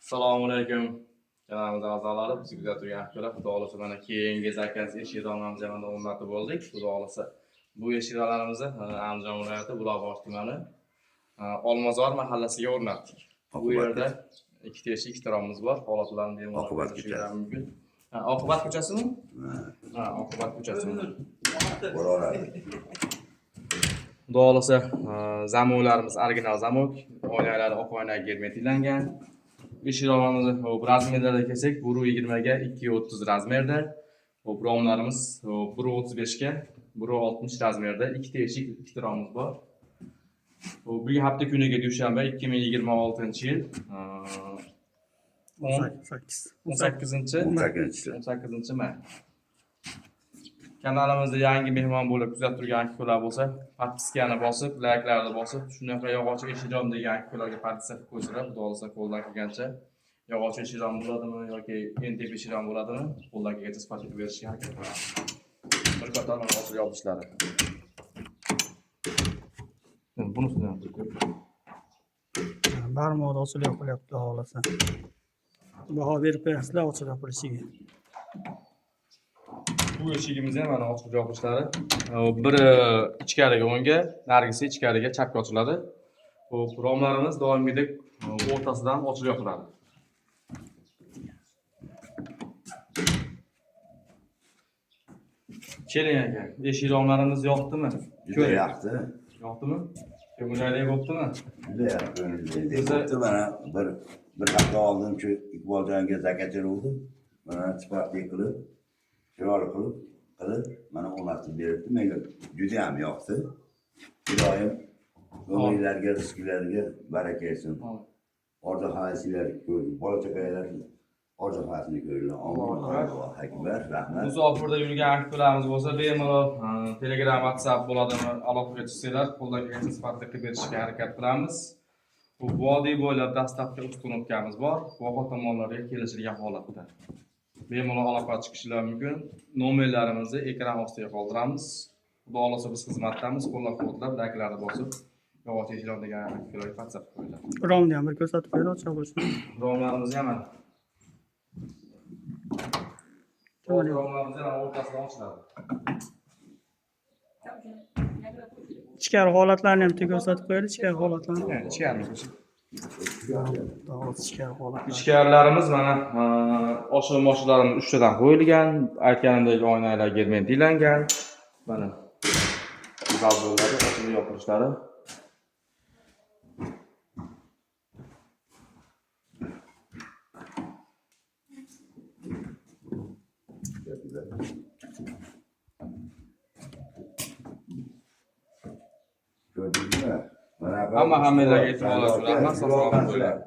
Assalomu alaykum. Kanalimiz a'zolari, bizni kuzatuvga ko'ra, xudo xolasa mana keyingi zakaz eshiklarimizni ham o'rnatib bo'ldik. Xudo xolasa bu eshiklarimizni Andijon viloyati Buloqboshi tumani Olmazor mahallasiga o'rnatdik. Bu yerda ikkita eshik, ikkita romimiz bor. Holatlarni bemalol ko'rishingiz mumkin. Oqibat ko'chasimi? Ha, Oqibat ko'chasimi. Xudo xolasa zamonlarimiz original zamok, oynalari oq oynaga germetiklangan. Eshiklarimizni razmerlarga kelsak, 1.20 ga 2.30 razmerda. Hop, romlarimiz 1.35 ga 1.60 razmerda. Ikkita eshik, ikkita romimiz bor. Bu hafta kuniga dushanba 2026-yil 18-may. Kanalimizda yangi mehmon bo'lib kuzatib turgan akkalar bo'lsa, podpiskani bosib, layklarni bosib, shunaqa yog'och eshikjon degan akkalarga podpiska qilib qo'ysalar, xudo xolasa qo'ldan kelgancha yog'och eshikjon bo'ladimi yoki entep eshikjon bo'ladimi, qo'ldan kelgancha sifat etib berishga harakat qilamiz. Bir qator mana hozir yopishlar. Bunisidan barmoqda ochilib yopilyapti, xudo xolasa. Baho berib qo'yasizlar ochilib yopilishiga. Bu eshigimiz ham mana ochiq yopishlari. Biri ichkariga o'ngga, nargisi ichkariga chapga ochiladi. Bu romlarimiz doimgidek o'rtasidan ochilib yopiladi. Keling aka, eshik romlarimiz yoqdimi? Juda yoqdi. Yoqdimi? Ko'ngilli bo'ptimi? Juda yoqdi. Bo'pti, mana bir hafta oldin shu Iqboljonga zakat beruvdim. Mana sifatli qilib, chiroyli qilib mana o'rnatib beribdi. Menga juda ham yoqdi. Iloyim o'g'illarga, rizqlarga baraka bersin. Orzu haysilar ko'rdi. Bola chaqalar orzu hayasini ko'rdilar. Allohu akbar, rahmat. Musofirda yurgan aktorlarimiz bo'lsa, bemalol Telegram, WhatsApp bo'ladimi, aloqaga chiqsanglar, qo'ldan kelgancha sifatli qilib berishga harakat qilamiz. Bu vodiy bo'ylab dastlabki ustunovkamiz bor. Voha tomonlarga kelishilgan holatda. Bemalol aloqaga chiqishlar mumkin. Nomerlarimizni ekran ostiga qoldiramiz. Xudo xolasa biz xizmatdamiz. Qo'llab-quvvatlab, layklarni bosib, yog'och eshiklar degan aktorlarga WhatsApp qo'yinglar. Romni ham bir ko'rsatib qo'ying, ochiq bo'lsin. Romlarimiz ham mana. Romlarimiz ham o'rtasidan ochiladi. Ichkari holatlarni ham ko'rsatib qo'ying, ichkari holatlarni. Ichkari. Ichkari holat. Ichkarilarimiz mana oshiq moshlarimiz uchtadan qo'yilgan, aytganimdek oynalar germentiklangan. Mana bazolari, ochilib yopilishlari. Ko'rdingizmi? Mana Hammalarga e'tibor berasizlar. Rahmat, sog' bo'ling.